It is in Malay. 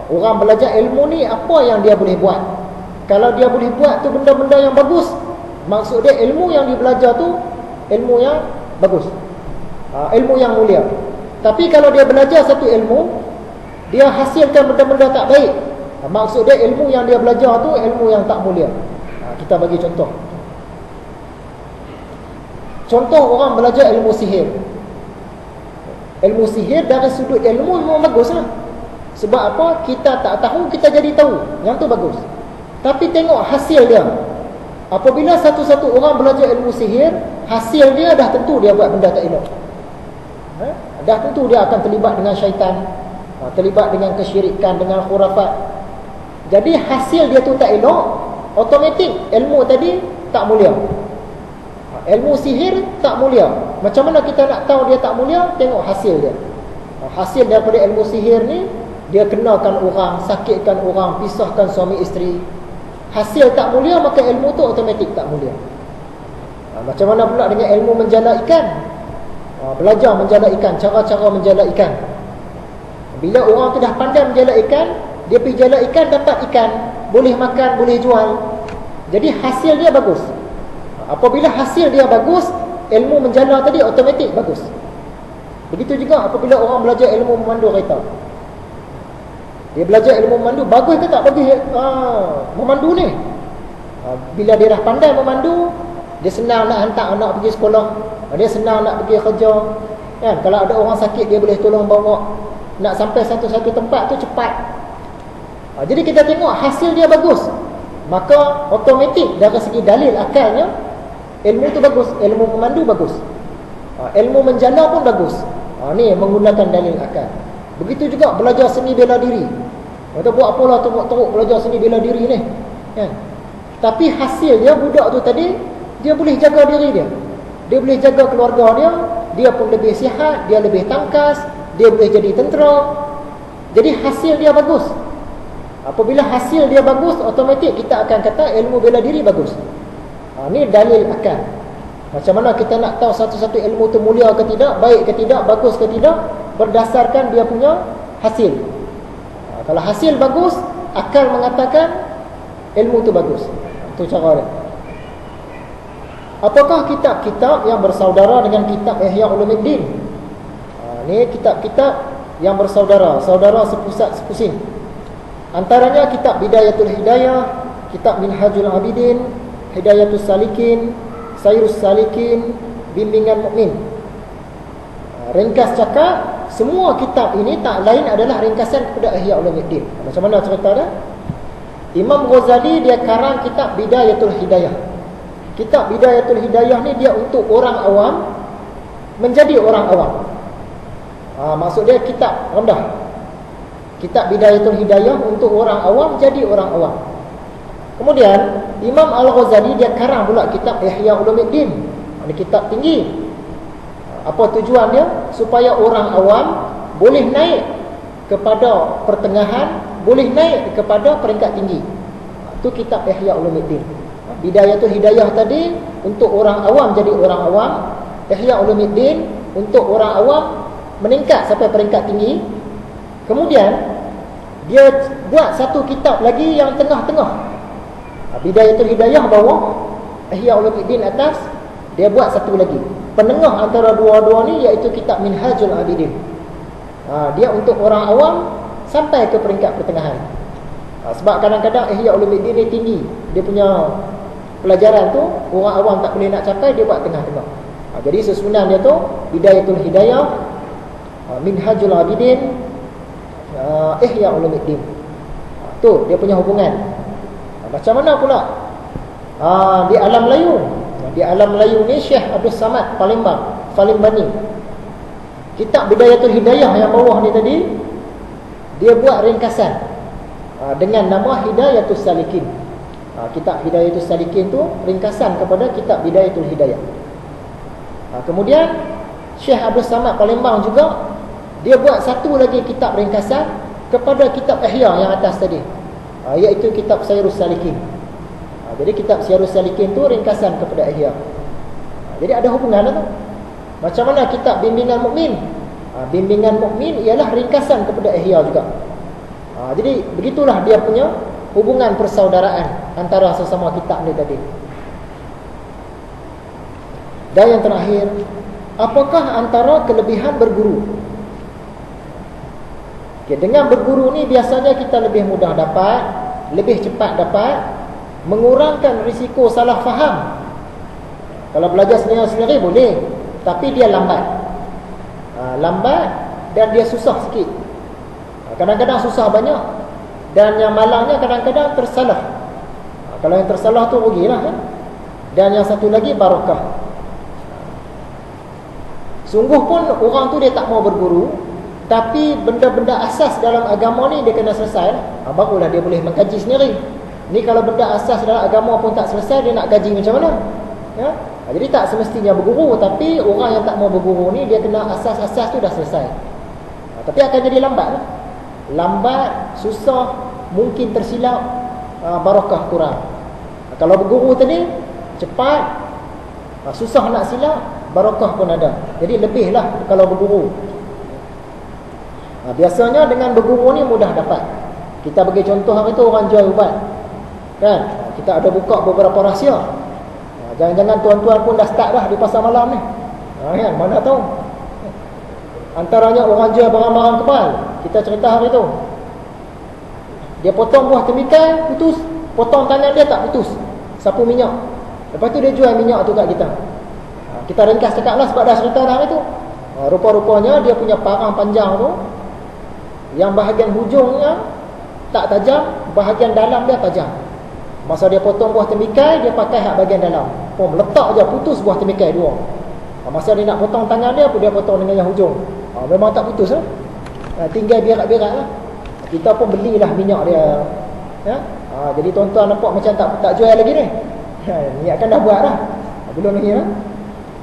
Orang belajar ilmu ni apa yang dia boleh buat. Kalau dia boleh buat tu benda-benda yang bagus, maksud dia ilmu yang dia belajar tu ilmu yang bagus, ilmu yang mulia. Tapi kalau dia belajar satu ilmu, dia hasilkan benda-benda tak baik, maksud dia ilmu yang dia belajar tu ilmu yang tak mulia. Kita bagi contoh. Contoh orang belajar ilmu sihir. Ilmu sihir dari sudut ilmu memang bagus lah. Sebab apa? Kita tak tahu, kita jadi tahu. Yang tu bagus. Tapi tengok hasil dia. Apabila satu-satu orang belajar ilmu sihir, hasil dia dah tentu dia buat benda tak elok. Dah tentu dia akan terlibat dengan syaitan, terlibat dengan kesyirikan, dengan khurafat. Jadi hasil dia tu tak elok, automatik ilmu tadi tak mulia. Ilmu sihir tak mulia. Macam mana kita nak tahu dia tak mulia? Tengok hasil dia. Hasil daripada ilmu sihir ni, dia kenakan orang, sakitkan orang, pisahkan suami isteri. Hasil tak mulia, maka ilmu tu automatik tak mulia. Macam mana pula dengan ilmu menjala ikan? Belajar menjala ikan, cara-cara menjala ikan. Bila orang tu dah pandai menjala ikan, dia pergi jala ikan, dapat ikan, boleh makan, boleh jual. Jadi hasil dia bagus. Apabila hasil dia bagus, ilmu menjala tadi automatik bagus. Begitu juga apabila orang belajar ilmu memandu kereta. Dia belajar ilmu memandu, bagus ke tak bagus memandu ni? Bila dia dah pandai memandu, dia senang nak hantar anak pergi sekolah, dia senang nak pergi kerja, kan? Kalau ada orang sakit, dia boleh tolong bawa. Nak sampai satu-satu tempat tu cepat. Jadi kita tengok hasil dia bagus, maka automatik dari segi dalil akalnya, ilmu tu bagus, ilmu memandu bagus, ilmu menjana pun bagus. Ni menggunakan dalil akal. Begitu juga belajar seni bela diri. Kita buat apalah teruk-teruk belajar seni bela diri ni, kan? Tapi hasil dia, budak tu tadi, dia boleh jaga diri dia, dia boleh jaga keluarga dia, dia pun lebih sihat, dia lebih tangkas, dia boleh jadi tentera. Jadi hasil dia bagus. Apabila hasil dia bagus, automatik kita akan kata ilmu bela diri bagus. Ni dalil akal. Macam mana kita nak tahu satu-satu ilmu tu mulia ke tidak, baik ke tidak, bagus ke tidak? Berdasarkan dia punya hasil. Kalau hasil bagus, akal mengatakan ilmu tu bagus. Itu cara dia. Apakah kitab-kitab yang bersaudara dengan kitab Ihya Ulumuddin? Ni kitab-kitab yang bersaudara, saudara sepusat sepusing. Antaranya kitab Bidayatul Hidayah, kitab Minhajul Abidin, Hidayatus Salikin, Sayrus Salikin, Bimbingan Mukmin. Ringkas cakap, semua kitab ini tak lain adalah ringkasan kepada Ihya Ulumuddin. Macam mana cerita dia? Imam Ghazali dia karang kitab Bidayatul Hidayah. Kitab Bidayatul Hidayah ni dia untuk orang awam menjadi orang awam. Maksud dia kitab rendah. Kitab Bidayatul Hidayah untuk orang awam jadi orang awam. Kemudian Imam Al-Ghazali dia karang pula kitab Ihya Ulumuddin. Ini kitab tinggi. Apa tujuan dia? Supaya orang awam boleh naik kepada pertengahan, boleh naik kepada peringkat tinggi. Itu kitab Ihya Ulumuddin. Bidayatul Hidayah tadi untuk orang awam jadi orang awam, Ihya Ulumuddin untuk orang awam meningkat sampai peringkat tinggi. Kemudian dia buat satu kitab lagi yang tengah-tengah. Bidayatul Hidayah bawah, Ihya Ulumuddin atas, dia buat satu lagi. Penengah antara dua-dua ni iaitu kitab Minhajul Abidin. Dia untuk orang awam sampai ke peringkat pertengahan. Sebab kadang-kadang Ihya Ulumuddin ni tinggi, dia punya pelajaran tu orang awam tak boleh nak capai, dia buat tengah-tengah. Jadi susunan dia tu Bidayatul Hidayah, Minhajul Abidin, Ihya Ulumuddin. Tu dia punya hubungan. Macam mana pula di Alam Melayu? Di Alam Melayu ni Syekh Abdul Samad Palembang, kitab Bidayatul Hidayah yang bawah ni tadi, dia buat ringkasan dengan nama Hidayatus Salikin. Kitab Hidayatus Salikin tu ringkasan kepada kitab Bidayatul Hidayah. Kemudian Syekh Abdul Samad Palembang juga dia buat satu lagi kitab ringkasan kepada kitab Ihya yang atas tadi, iaitu kitab Sayrus Salikin. Jadi kitab Sayrus Salikin tu ringkasan kepada Ihya. Jadi ada hubungan tu. Macam mana kitab Bimbingan Mukmin? Bimbingan Mukmin ialah ringkasan kepada Ihya juga. Jadi begitulah dia punya hubungan persaudaraan antara sesama kitab ni tadi. Dan yang terakhir, apakah antara kelebihan berguru? Okay, dengan berguru ni biasanya kita lebih mudah dapat, lebih cepat dapat, mengurangkan risiko salah faham. Kalau belajar sendiri-sendiri boleh, tapi dia lambat. Lambat dan dia susah sikit. Kadang-kadang susah banyak, dan yang malangnya kadang-kadang tersalah. Kalau yang tersalah tu rugilah kan. Dan yang satu lagi barakah. Sungguh pun orang tu dia tak mau berguru, tapi benda-benda asas dalam agama ni dia kena selesai. Barulah dia boleh mengkaji sendiri. Ni kalau benda asas dalam agama pun tak selesai, dia nak kaji macam mana? Ya? Jadi tak semestinya berguru, tapi orang yang tak mau berguru ni dia kena asas-asas tu dah selesai. Tapi akan jadi lambat lah. Lambat, susah, mungkin tersilap, barakah kurang. Kalau berguru tadi cepat, susah nak silap, barakah pun ada. Jadi lebihlah kalau berguru. Biasanya dengan berguru ni mudah dapat. Kita bagi contoh hari tu orang jual ubat, kan? Kita ada buka beberapa rahsia. Jangan-jangan tuan-tuan pun dah start dah di pasar malam ni. Kan? Mana tahu. Antaranya orang jual barang-barang kebal. Kita cerita hari tu. Dia potong buah temikai, putus. Potong tangan dia tak putus. Sapu minyak. Lepas tu dia jual minyak tu kat kita. Kita ringkas cakap lah sebab dah cerita dah hari tu. Rupa-rupanya dia punya parang panjang tu, yang bahagian hujungnya tak tajam, bahagian dalam dia tajam. Masa dia potong buah temikai, dia pakai hak bahagian dalam. Meletak je, putus buah temikai dua. Masa dia nak potong tangan dia, dia potong dengan yang hujung. Memang tak putus lah. Tinggal berak-berak lah. Kita pun belilah minyak dia. Ya? Jadi tuan-tuan nampak macam tak jual lagi ni. Ni akan dah buat dah. Belum lagi lah.